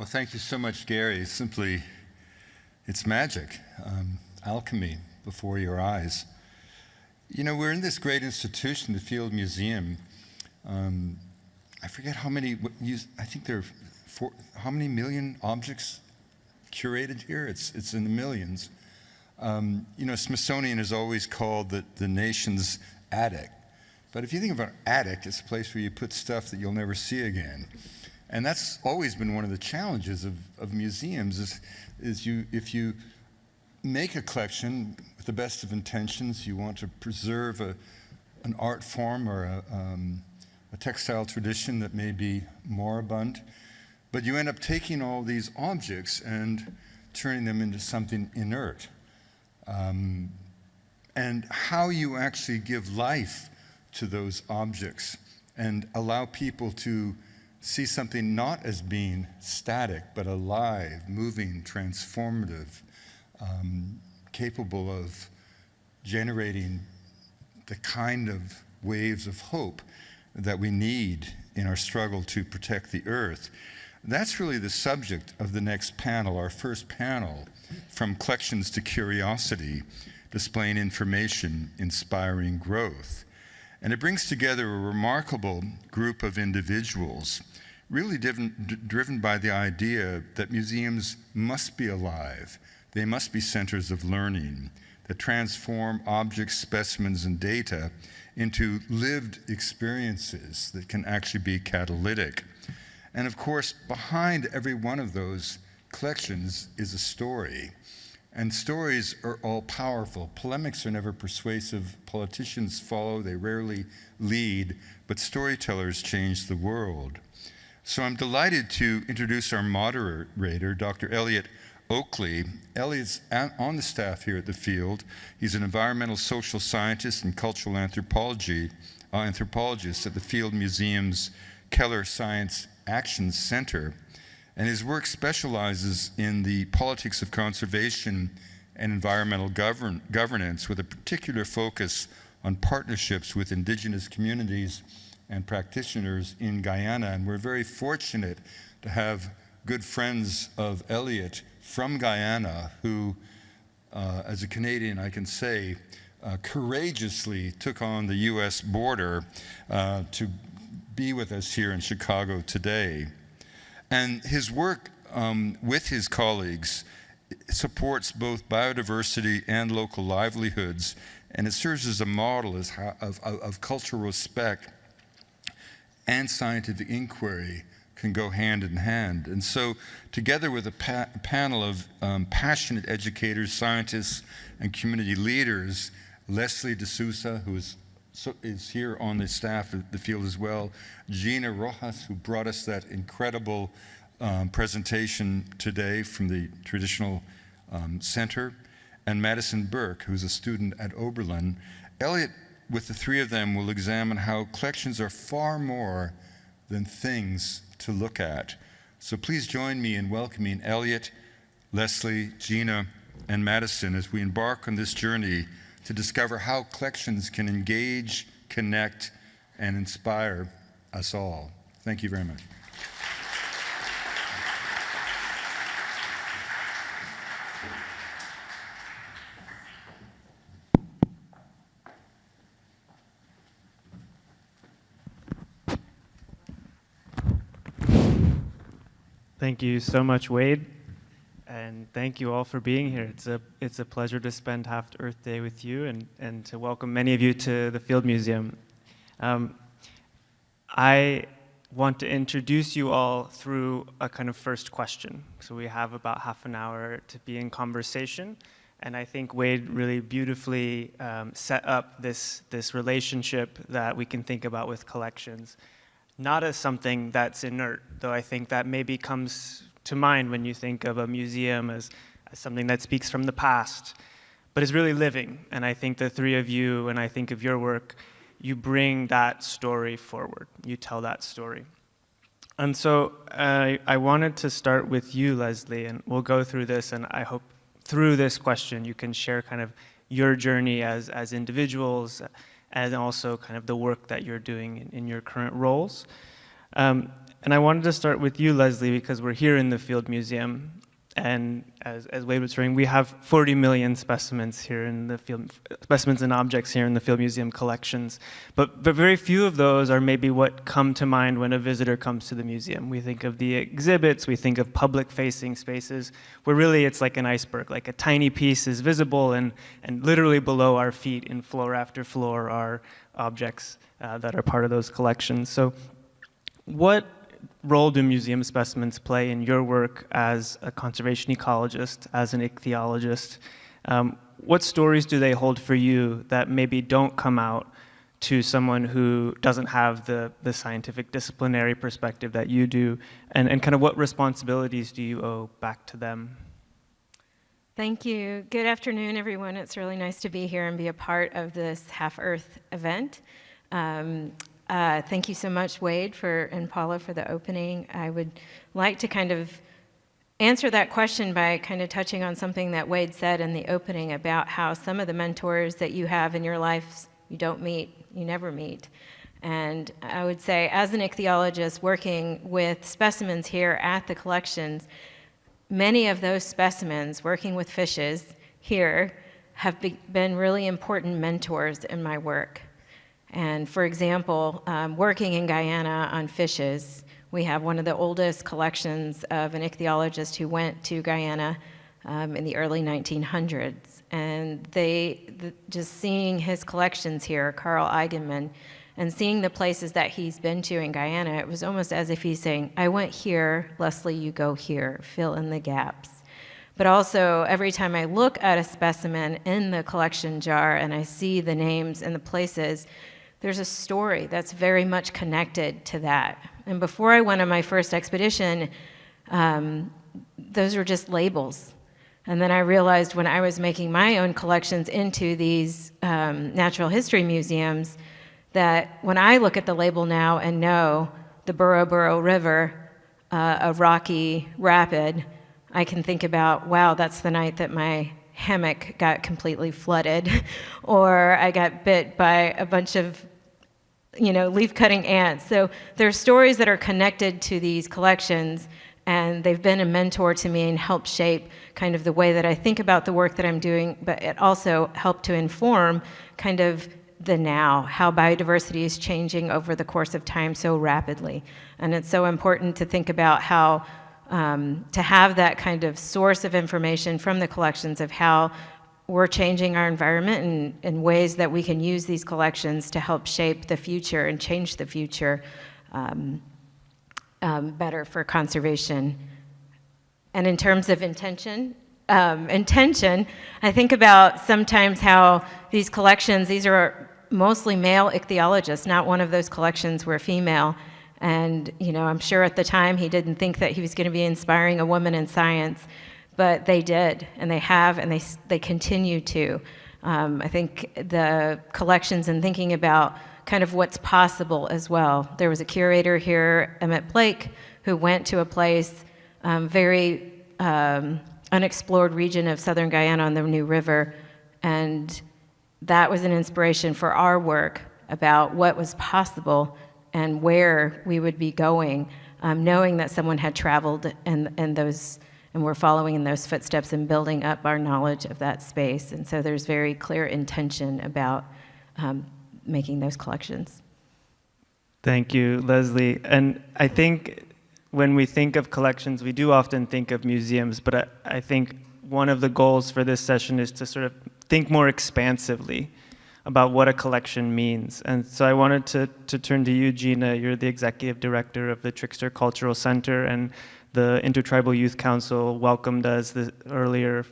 Well, thank you so much, Gary. It's magic, alchemy before your eyes. You know, we're in this great institution, the Field Museum. I forget how many, I think there are how many million objects curated here? It's in the millions. You know, Smithsonian is always called the nation's attic. But if you think of an attic, it's a place where you put stuff that you'll never see again. And that's always been one of the challenges of museums if you make a collection with the best of intentions, you want to preserve an art form or a textile tradition that may be moribund, but you end up taking all these objects and turning them into something inert. And how you actually give life to those objects and allow people to see something not as being static, but alive, moving, transformative, capable of generating the kind of waves of hope that we need in our struggle to protect the earth. That's really the subject of the next panel, our first panel, From Collections to Curiosity, Displaying Information, Inspiring Growth. And it brings together a remarkable group of individuals, really driven by the idea that museums must be alive. They must be centers of learning that transform objects, specimens, and data into lived experiences that can actually be catalytic. And of course, behind every one of those collections is a story. And stories are all powerful. Polemics are never persuasive. Politicians follow, they rarely lead, but storytellers change the world. So I'm delighted to introduce our moderator, Dr. Elliot Oakley. Elliot's on the staff here at the Field. He's an environmental social scientist and cultural anthropologist at the Field Museum's Keller Science Action Center. And his work specializes in the politics of conservation and environmental governance, with a particular focus on partnerships with indigenous communities and practitioners in Guyana. And we're very fortunate to have good friends of Elliot from Guyana who, as a Canadian, I can say, courageously took on the US border to be with us here in Chicago today. And his work with his colleagues supports both biodiversity and local livelihoods, and it serves as a model of cultural respect and scientific inquiry can go hand in hand. And so, together with a panel of passionate educators, scientists, and community leaders, Leslie D'Souza, who is here on the staff at the Field as well, Gina Rojas, who brought us that incredible presentation today from the traditional center, and Madison Burke, who's a student at Oberlin. Elliot, with the three of them, will examine how collections are far more than things to look at. So please join me in welcoming Elliot, Leslie, Gina, and Madison as we embark on this journey to discover how collections can engage, connect, and inspire us all. Thank you very much. Thank you so much, Wade, and thank you all for being here. It's a pleasure to spend half Earth Day with you and to welcome many of you to the Field Museum. I want to introduce you all through a kind of first question. So we have about half an hour to be in conversation, and I think Wade really beautifully set up this relationship that we can think about with collections. Not as something that's inert, though I think that maybe comes to mind when you think of a museum as something that speaks from the past, but is really living. And I think the three of you, when I think of your work, you bring that story forward. You tell that story. And so I wanted to start with you, Leslie, and we'll go through this, and I hope through this question you can share kind of your journey as individuals, and also kind of the work that you're doing in your current roles. And I wanted to start with you, Leslie, because we're here in the Field Museum. And as Wade was saying, we have 40 million specimens here in the field, specimens and objects here in the Field Museum collections. But very few of those are maybe what come to mind when a visitor comes to the museum. We think of the exhibits, we think of public-facing spaces, where really it's like an iceberg, like a tiny piece is visible, and literally below our feet in floor after floor are objects that are part of those collections. So what role do museum specimens play in your work as a conservation ecologist, as an ichthyologist? What stories do they hold for you that maybe don't come out to someone who doesn't have the scientific disciplinary perspective that you do? And kind of what responsibilities do you owe back to them? Thank you. Good afternoon, everyone. It's really nice to be here and be a part of this Half-Earth event. Thank you so much, Wade and Paula, for the opening. I would like to kind of answer that question by kind of touching on something that Wade said in the opening about how some of the mentors that you have in your life you don't meet, you never meet. And I would say, as an ichthyologist working with specimens here at the collections, many of those specimens working with fishes here have been really important mentors in my work. And for example, working in Guyana on fishes, we have one of the oldest collections of an ichthyologist who went to Guyana in the early 1900s. And just seeing his collections here, Carl Eigenmann, and seeing the places that he's been to in Guyana, it was almost as if he's saying, I went here, Leslie, you go here, fill in the gaps. But also, every time I look at a specimen in the collection jar and I see the names and the places, there's a story that's very much connected to that. And before I went on my first expedition, those were just labels. And then I realized when I was making my own collections into these natural history museums, that when I look at the label now and know the Burro River, a rocky rapid, I can think about, wow, that's the night that my hammock got completely flooded, or I got bit by a bunch of leaf-cutting ants. So there are stories that are connected to these collections, and they've been a mentor to me and helped shape kind of the way that I think about the work that I'm doing, but it also helped to inform kind of the now, how biodiversity is changing over the course of time so rapidly. And it's so important to think about how to have that kind of source of information from the collections of how we're changing our environment in ways that we can use these collections to help shape the future and change the future better for conservation. And in terms of intention, I think about sometimes how these collections, these are mostly male ichthyologists, not one of those collections were female. And I'm sure at the time he didn't think that he was going to be inspiring a woman in science, but they did, and they have, and they continue to. I think the collections and thinking about kind of what's possible as well. There was a curator here, Emmett Blake, who went to a place, very unexplored region of southern Guyana on the New River, and that was an inspiration for our work about what was possible and where we would be going, knowing that someone had traveled and we're following in those footsteps and building up our knowledge of that space. And so there's very clear intention about making those collections. Thank you, Leslie. And I think when we think of collections, we do often think of museums, but I think one of the goals for this session is to sort of think more expansively about what a collection means. And so I wanted to turn to you, Gina. You're the executive director of the Trickster Cultural Center, and the Intertribal Youth Council welcomed us earlier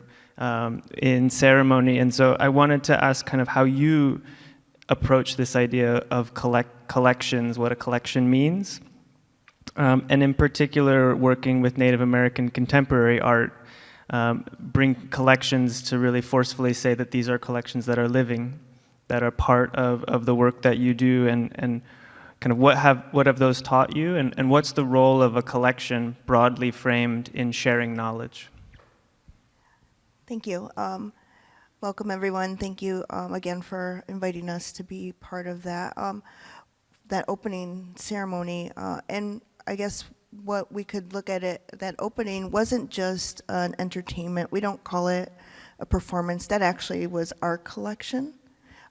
in ceremony. And so I wanted to ask kind of how you approach this idea of collections, what a collection means, and in particular working with Native American contemporary art, bring collections to really forcefully say that these are collections that are living, that are part of the work that you do, and kind of what have those taught you, and what's the role of a collection broadly framed in sharing knowledge? Thank you. Welcome everyone. Thank you again for inviting us to be part of that that opening ceremony. And I guess what we could look at it, that opening wasn't just an entertainment. We don't call it a performance. That actually was art collection.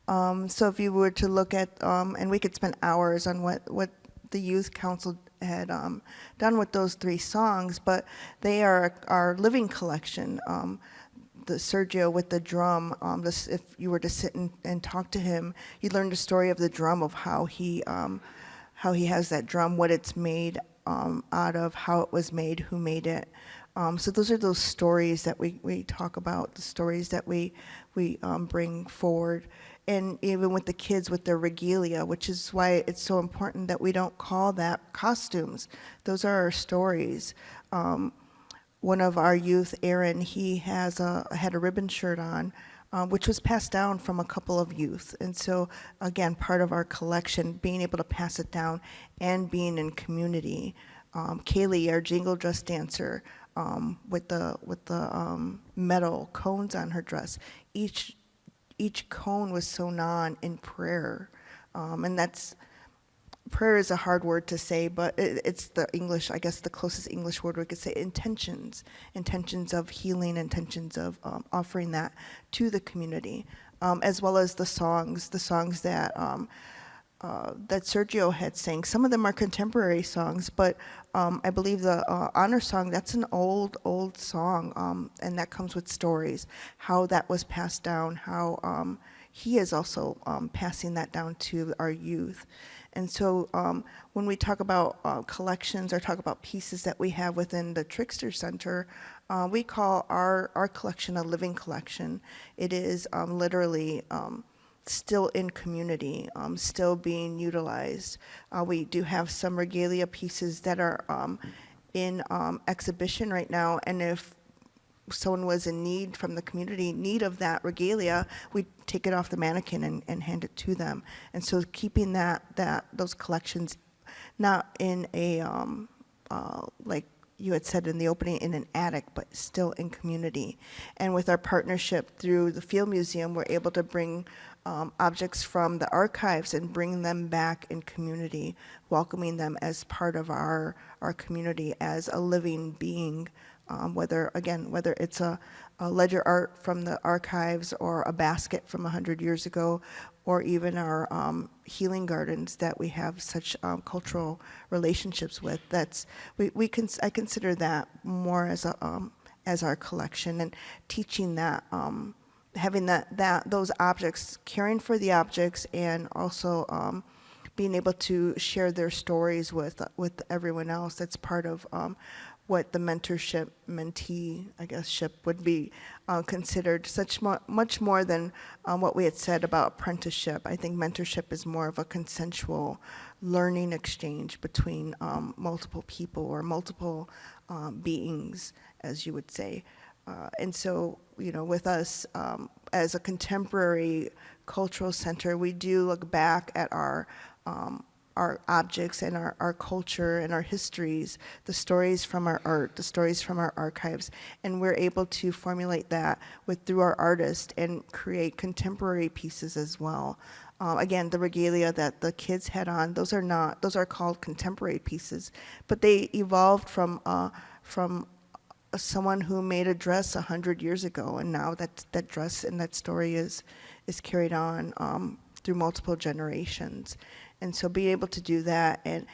So if you were to look at, and we could spend hours on what the youth council had done with those 3 songs, but they are our living collection. The Sergio with the drum, if you were to sit and talk to him, you'd learn the story of the drum, of how he has that drum, what it's made out of, how it was made, who made it. So those are those stories that we talk about, the stories that we bring forward. And even with the kids with their regalia, which is why it's so important that we don't call that costumes. Those are our stories. One of our youth, Aaron, he had a ribbon shirt on, which was passed down from a couple of youth. And so, again, part of our collection, being able to pass it down and being in community. Kaylee, our jingle dress dancer, with the metal cones on her dress. Each cone was sewn on in prayer, and prayer is a hard word to say, but it's the English, I guess the closest English word we could say, intentions of healing, intentions of offering that to the community, as well as the songs that that Sergio had sang. Some of them are contemporary songs, but I believe the honor song, that's an old song, and that comes with stories, how that was passed down, how he is also passing that down to our youth. And so when we talk about collections or talk about pieces that we have within the Trickster Center, we call our collection a living collection. It is literally still in community, still being utilized. We do have some regalia pieces that are in exhibition right now, and if someone was in need from the community, need of that regalia, we take it off the mannequin and hand it to them. And so keeping those collections not in a, like you had said in the opening, in an attic, but still in community. And with our partnership through the Field Museum, we're able to bring objects from the archives and bring them back in community, welcoming them as part of our community as a living being, whether it's a ledger art from the archives or a basket from 100 years ago, or even our healing gardens that we have such cultural relationships with. I consider that more as our collection, and teaching that, having those objects, caring for the objects, and also being able to share their stories with everyone else. That's part of what the mentorship, mentee, I guess, ship would be considered, much more than what we had said about apprenticeship. I think mentorship is more of a consensual learning exchange between multiple people or multiple beings, as you would say. And so, with us as a contemporary cultural center, we do look back at our objects and our culture and our histories, the stories from our art, the stories from our archives, and we're able to formulate that through our artists and create contemporary pieces as well. Again, the regalia that the kids had on, those are called contemporary pieces, but they evolved from someone who made a dress 100 years ago, and now that dress and that story is carried on through multiple generations. And so being able to do that, and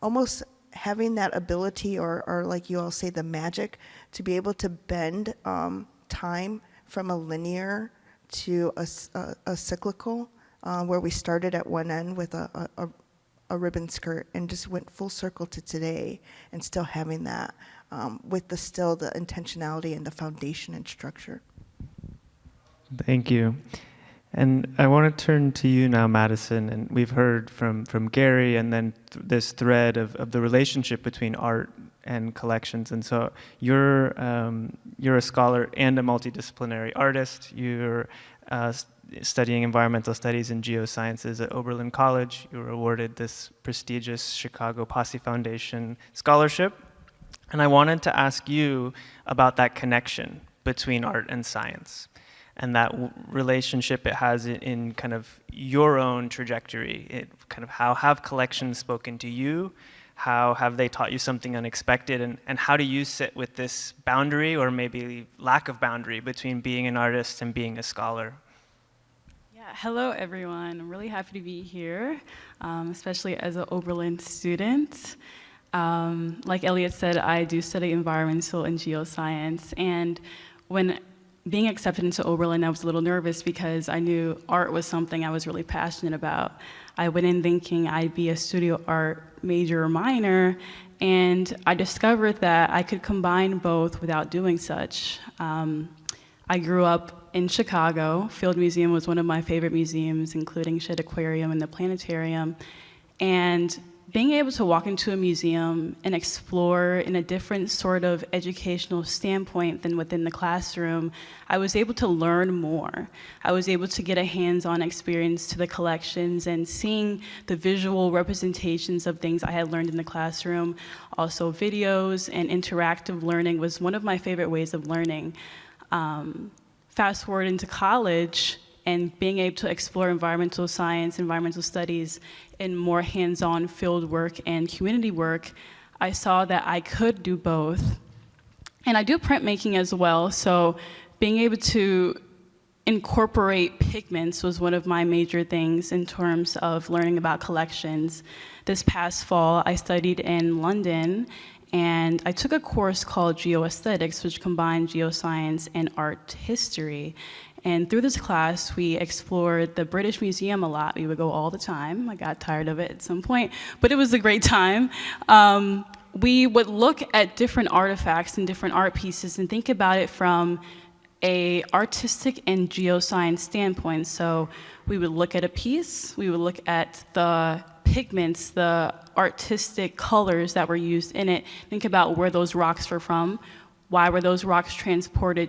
almost having that ability, or like you all say, the magic, to be able to bend time from a linear to a cyclical, where we started at one end with a ribbon skirt and just went full circle to today, and still having that with the intentionality and the foundation and structure. Thank you. And I want to turn to you now, Madison, and we've heard from Gary, and then this thread of the relationship between art and collections. And so you're a scholar and a multidisciplinary artist. You're studying environmental studies and geosciences at Oberlin College. You were awarded this prestigious Chicago Posse Foundation scholarship. And I wanted to ask you about that connection between art and science, and that relationship it has in kind of your own trajectory. How have collections spoken to you? How have they taught you something unexpected? And how do you sit with this boundary, or maybe lack of boundary, between being an artist and being a scholar? Yeah, hello everyone. I'm really happy to be here, especially as an Oberlin student. Like Elliot said, I do study environmental and geoscience, and when being accepted into Oberlin, I was a little nervous because I knew art was something I was really passionate about. I went in thinking I'd be a studio art major or minor, and I discovered that I could combine both without doing such. I grew up in Chicago. Field Museum was one of my favorite museums, including Shedd Aquarium and the Planetarium. And being able to walk into a museum and explore in a different sort of educational standpoint than within the classroom, I was able to learn more. I was able to get a hands-on experience to the collections and seeing the visual representations of things I had learned in the classroom. Also videos and interactive learning was one of my favorite ways of learning. Fast forward into college, and being able to explore environmental science, environmental studies, in more hands-on field work and community work, I saw that I could do both. And I do printmaking as well, so being able to incorporate pigments was one of my major things in terms of learning about collections. This past fall, I studied in London, and I took a course called Geoaesthetics, which combined geoscience and art history. And through this class, we explored the British Museum a lot. We would go all the time. I got tired of it at some point, but it was a great time. We would look at different artifacts and different art pieces and think about it from a artistic and geoscience standpoint. So we would look at a piece, we would look at the pigments, the artistic colors that were used in it, think about where those rocks were from, why were those rocks transported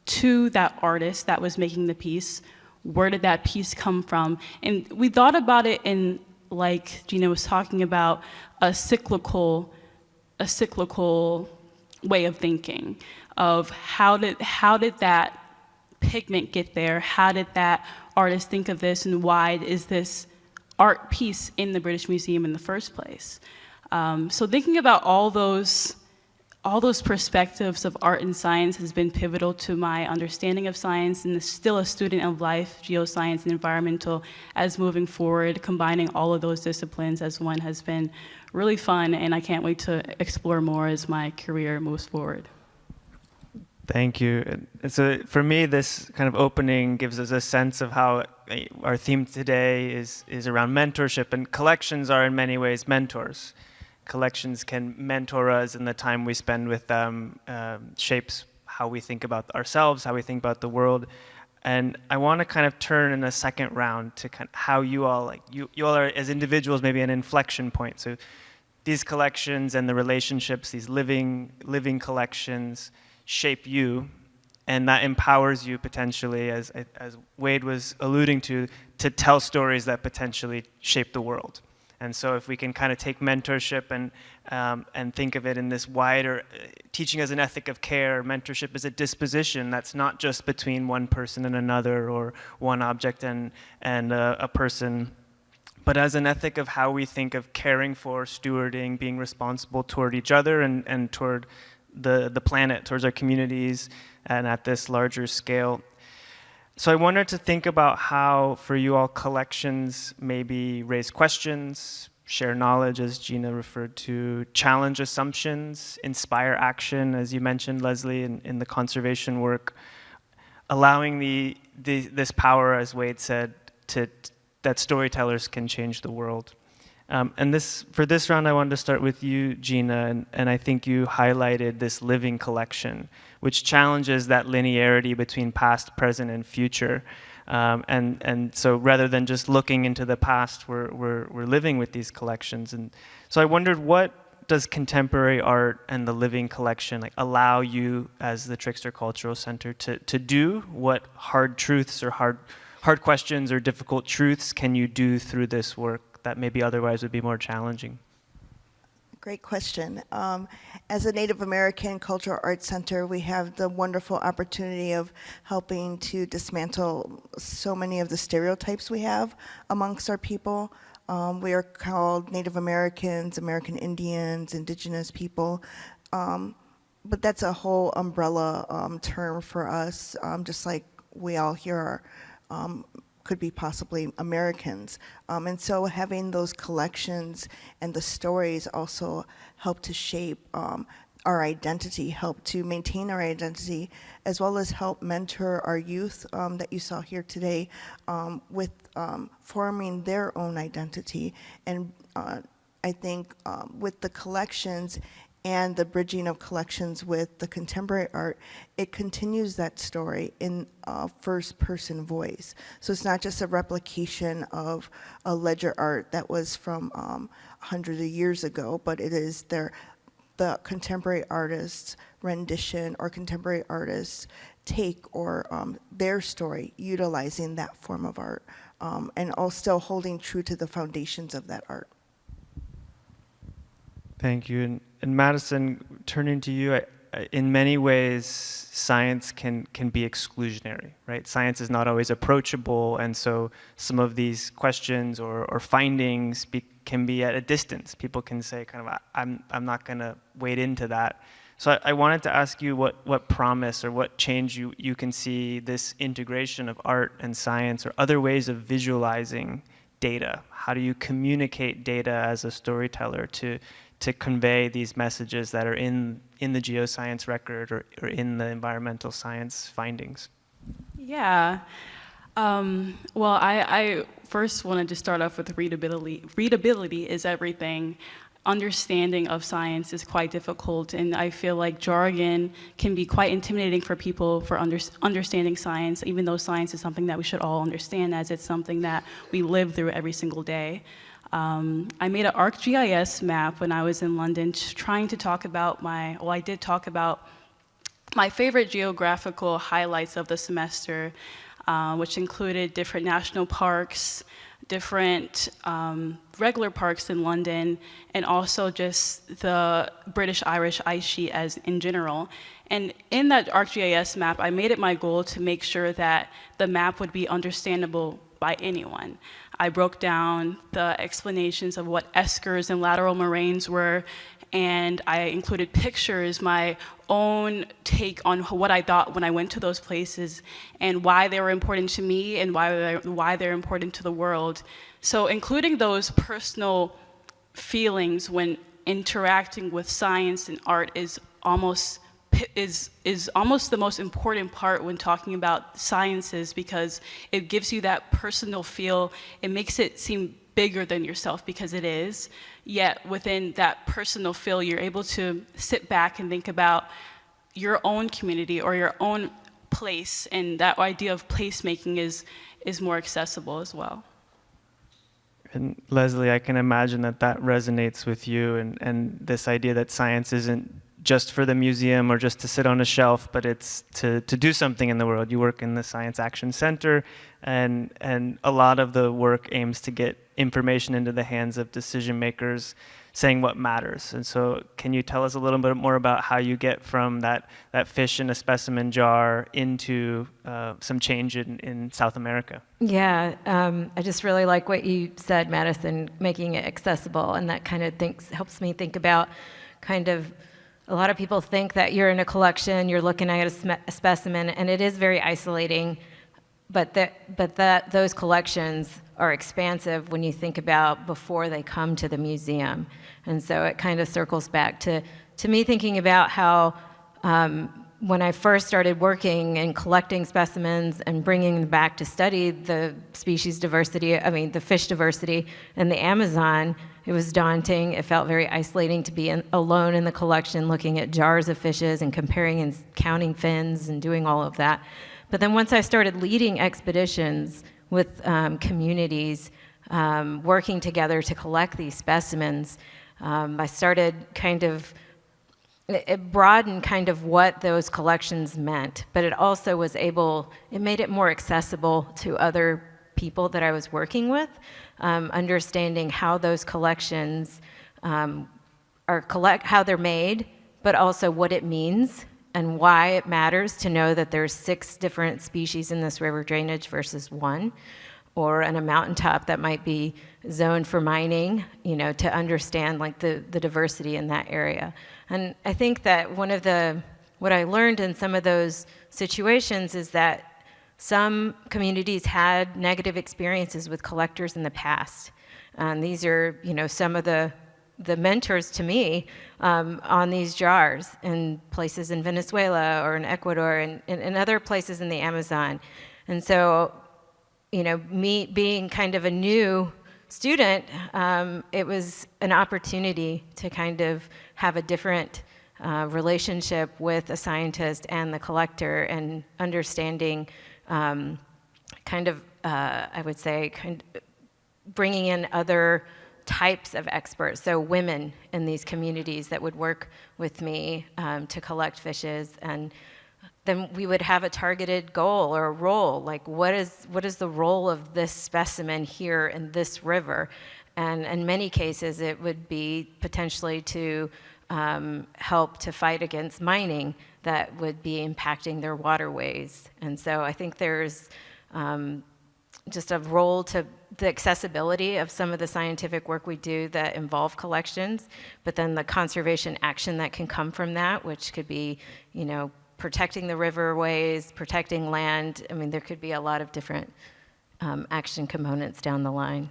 to that artist that was making the piece, where did that piece come from? And we thought about it in, like Gina was talking about, a cyclical way of thinking, of how did that pigment get there? How did that artist think of this, and why is this art piece in the British Museum in the first place? So thinking about all those perspectives of art and science has been pivotal to my understanding of science, and still a student of life, geoscience and environmental, as moving forward, combining all of those disciplines as one has been really fun, and I can't wait to explore more as my career moves forward. Thank you. So for me, this kind of opening gives us a sense of how our theme today is around mentorship, and collections are in many ways mentors. Collections can mentor us, and the time we spend with them shapes how we think about ourselves, how we think about the world. And I want to kind of turn in a second round to kind of how you all, you all are as individuals maybe an inflection point. So these collections and the relationships, these living collections, shape you, and that empowers you potentially, as Wade was alluding to tell stories that potentially shape the world. And so if we can kind of take mentorship and think of it in this wider, teaching as an ethic of care, mentorship is a disposition that's not just between one person and another, or one object and a person, but as an ethic of how we think of caring for, stewarding, being responsible toward each other and toward the planet, towards our communities, and at this larger scale. So I wanted to think about how, for you all, collections maybe raise questions, share knowledge, as Gina referred to, challenge assumptions, inspire action, as you mentioned, Leslie, in the conservation work, allowing this power, as Wade said, that storytellers can change the world. And for this round, I wanted to start with you, Gina, and I think you highlighted this living collection, which challenges that linearity between past, present, and future. And so rather than just looking into the past, we're living with these collections. And so I wondered, what does contemporary art and the living collection allow you as the Trickster Cultural Center to do? What hard truths or hard questions or difficult truths can you do through this work that maybe otherwise would be more challenging? Great question. As a Native American Cultural Arts Center, we have the wonderful opportunity of helping to dismantle so many of the stereotypes we have amongst our people. We are called Native Americans, American Indians, indigenous people. But that's a whole umbrella term for us, just like we all here are, could be possibly Americans. And so having those collections and the stories also help to shape our identity, help to maintain our identity, as well as help mentor our youth that you saw here today with forming their own identity. And I think with the collections and the bridging of collections with the contemporary art, it continues that story in first-person voice. So it's not just a replication of a ledger art that was from hundreds of years ago, but it is the contemporary artist's rendition or contemporary artist's take or their story, utilizing that form of art, and all still holding true to the foundations of that art. Thank you. And Madison, turning to you, in many ways, science can be exclusionary, right? Science is not always approachable, and so some of these questions or findings can be at a distance. People can say, kind of, I'm not going to wade into that. So I wanted to ask you what promise or what change you can see this integration of art and science or other ways of visualizing data. How do you communicate data as a storyteller to convey these messages that are in the geoscience record or in the environmental science findings? Yeah. Well, I first wanted to start off with readability. Readability is everything. Understanding of science is quite difficult, and I feel like jargon can be quite intimidating for people for understanding science, even though science is something that we should all understand, as it's something that we live through every single day. I made an ArcGIS map when I was in London, trying to talk about I did talk about my favorite geographical highlights of the semester, which included different national parks, different regular parks in London, and also just the British-Irish ice sheet as in general. And in that ArcGIS map, I made it my goal to make sure that the map would be understandable by anyone. I broke down the explanations of what eskers and lateral moraines were, and I included pictures, my own take on what I thought when I went to those places and why they were important to me and why they're important to the world. So including those personal feelings when interacting with science and art is almost the most important part when talking about sciences, because it gives you that personal feel. It makes it seem bigger than yourself, because it is. Yet within that personal feel, you're able to sit back and think about your own community or your own place, and that idea of placemaking is more accessible as well. And Leslie, I can imagine that resonates with you, and this idea that science isn't just for the museum or just to sit on a shelf, but it's to do something in the world. You work in the Science Action Center, and a lot of the work aims to get information into the hands of decision makers saying what matters. And so can you tell us a little bit more about how you get from that fish in a specimen jar into some change in South America? Yeah, I just really like what you said, Madison, making it accessible, and that kind of helps me think about kind of, a lot of people think that you're in a collection, you're looking at a specimen, and it is very isolating, but those collections are expansive when you think about before they come to the museum. And so it kind of circles back to me thinking about how when I first started working and collecting specimens and bringing them back to study the species diversity, the fish diversity in the Amazon, it was daunting. It felt very isolating to be alone in the collection, looking at jars of fishes and comparing and counting fins and doing all of that. But then once I started leading expeditions with communities, working together to collect these specimens, I started it broadened kind of what those collections meant, but it also it made it more accessible to other people that I was working with, understanding how those collections how they're made, but also what it means and why it matters to know that there's 6 different species in this river drainage versus 1. or on a mountaintop that might be zoned for mining, to understand like the diversity in that area. And I think that what I learned in some of those situations is that some communities had negative experiences with collectors in the past. And these are, some of the mentors to me on these jars in places in Venezuela or in Ecuador and other places in the Amazon. And so, me being kind of a new student, it was an opportunity to kind of have a different relationship with a scientist and the collector, and understanding I would say, bringing in other types of experts, so women in these communities that would work with me to collect fishes. And then we would have a targeted goal or a role, like what is the role of this specimen here in this river? And in many cases, it would be potentially to help to fight against mining that would be impacting their waterways. And so I think there's just a role to the accessibility of some of the scientific work we do that involve collections, but then the conservation action that can come from that, which could be, protecting the riverways, protecting land. I mean, there could be a lot of different action components down the line.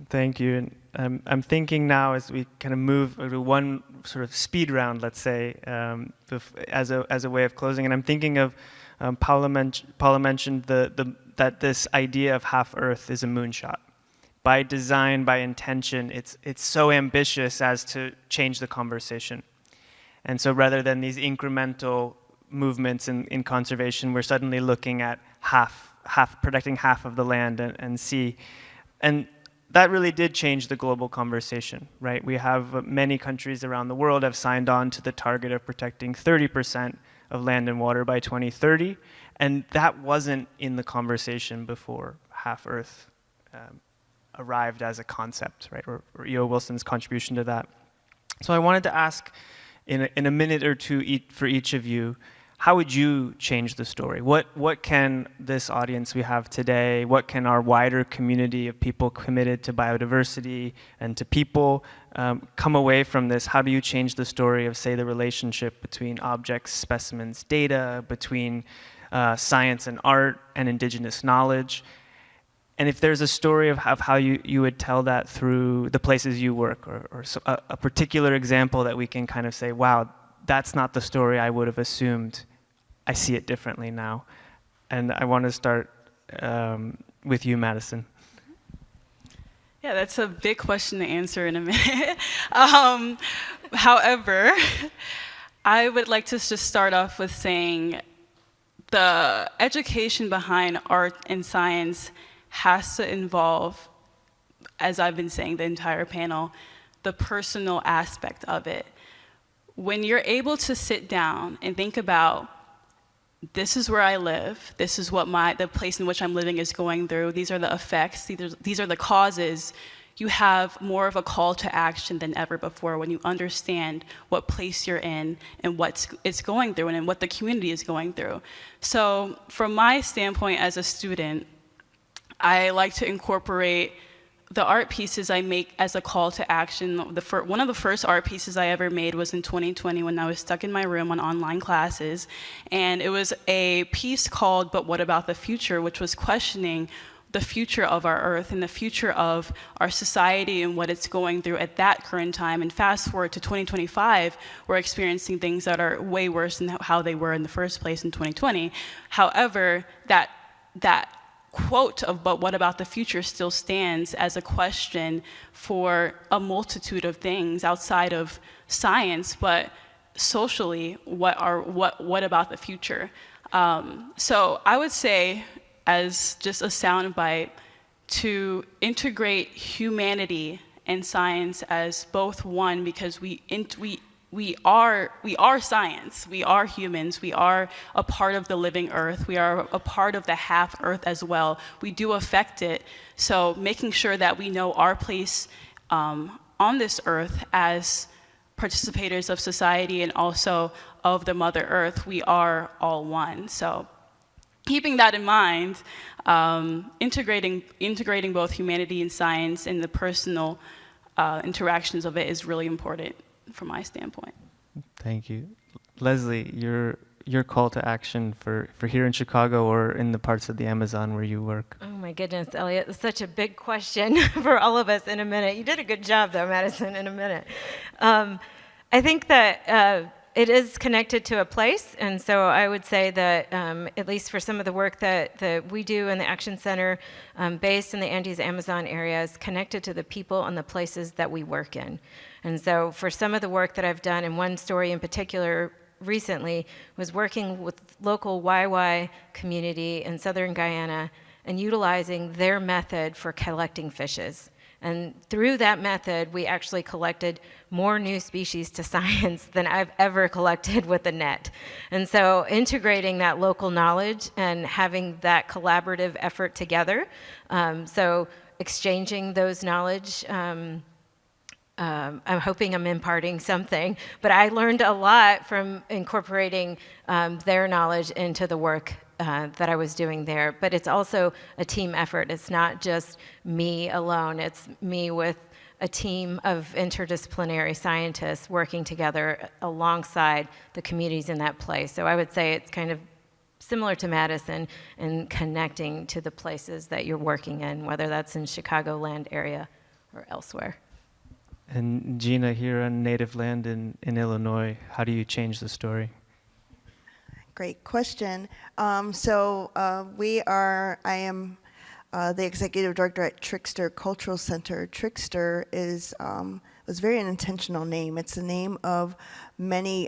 Thank you. And I'm thinking now, as we kind of move to one sort of speed round, let's say, as a way of closing, and I'm thinking of Paula mentioned that this idea of half Earth is a moonshot. By design, by intention, it's so ambitious as to change the conversation. And so rather than these incremental movements in conservation, we're suddenly looking at protecting half of the land and sea. And that really did change the global conversation, right? We have many countries around the world have signed on to the target of protecting 30% of land and water by 2030. And that wasn't in the conversation before half Earth arrived as a concept, right? Or E.O. Wilson's contribution to that. So I wanted to ask in a minute or two for each of you, how would you change the story? What can this audience we have today, what can our wider community of people committed to biodiversity and to people come away from this? How do you change the story of, say, the relationship between objects, specimens, data, between science and art and indigenous knowledge? And if there's a story of how you would tell that through the places you work, or a particular example that we can kind of say, wow, that's not the story I would have assumed. I see it differently now. And I want to start with you, Madison. Yeah, that's a big question to answer in a minute. However, I would like to just start off with saying the education behind art and science has to involve, as I've been saying the entire panel, the personal aspect of it. When you're able to sit down and think about, this is where I live, this is what the place in which I'm living is going through, these are the effects, these are the causes, you have more of a call to action than ever before when you understand what place you're in and what it's going through and what the community is going through. So from my standpoint as a student, I like to incorporate the art pieces I make as a call to action. One of the first art pieces I ever made was in 2020 when I was stuck in my room on online classes. And it was a piece called But What About the Future, which was questioning the future of our Earth and the future of our society and what it's going through at that current time. And fast forward to 2025, we're experiencing things that are way worse than how they were in the first place in 2020. However, that quote of "but what about the future" still stands as a question for a multitude of things outside of science, but socially, what about the future? So I would say, as just a soundbite, to integrate humanity and science as both one, because we are science, we are humans, we are a part of the living earth, we are a part of the half earth as well. We do affect it, so making sure that we know our place on this earth as participators of society and also of the Mother Earth, we are all one. So keeping that in mind, integrating both humanity and science and the personal interactions of it is really important from my standpoint. Thank you. Leslie, your call to action for here in Chicago or in the parts of the Amazon where you work? Oh my goodness, Elliot, it's such a big question for all of us in a minute. You did a good job though, Madison, in a minute. I think that it is connected to a place, and so I would say that at least for some of the work that we do in the Action Center based in the Andes Amazon area is connected to the people and the places that we work in. And so for some of the work that I've done, and one story in particular recently was working with local YY community in southern Guyana and utilizing their method for collecting fishes. And through that method, we actually collected more new species to science than I've ever collected with a net. And so integrating that local knowledge and having that collaborative effort together, so exchanging those knowledge, I'm hoping I'm imparting something, but I learned a lot from incorporating their knowledge into the work that I was doing there. But it's also a team effort. It's not just me alone. It's me with a team of interdisciplinary scientists working together alongside the communities in that place. So I would say it's kind of similar to Madison in connecting to the places that you're working in, whether that's in Chicagoland area or elsewhere. And Gina, here on native land in Illinois, how do you change the story? Great question. I am the executive director at Trickster Cultural Center. Trickster was a very intentional name. It's the name of many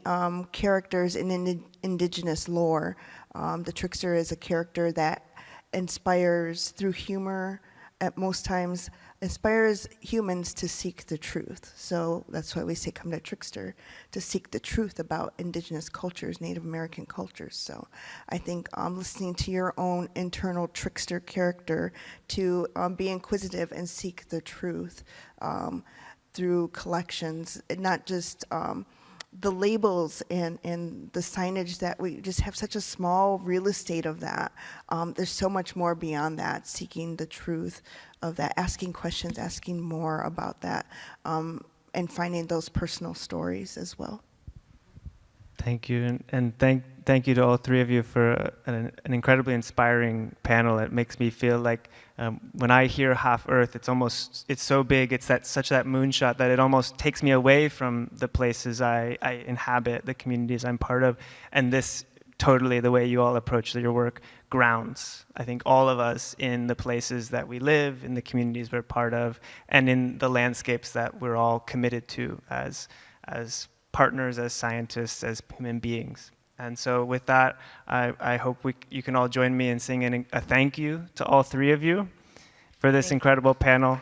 characters in indigenous lore. The trickster is a character that inspires through humor, at most times, inspires humans to seek the truth. So that's why we say come to Trickster, to seek the truth about indigenous cultures, Native American cultures. So I think listening to your own internal trickster character to be inquisitive and seek the truth through collections, and not just the labels and the signage that we just have such a small real estate of that. There's so much more beyond that, seeking the truth of that, asking questions, asking more about that, and finding those personal stories as well. Thank you, and thank you to all three of you for an incredibly inspiring panel. It makes me feel like when I hear Half Earth, it's so big, it's such that moonshot that it almost takes me away from the places I inhabit, the communities I'm part of, and this totally the way you all approach your work grounds, I think, all of us in the places that we live, in the communities we're part of, and in the landscapes that we're all committed to as partners, as scientists, as human beings. And so with that, I hope you can all join me in singing a thank you to all three of you for this incredible panel.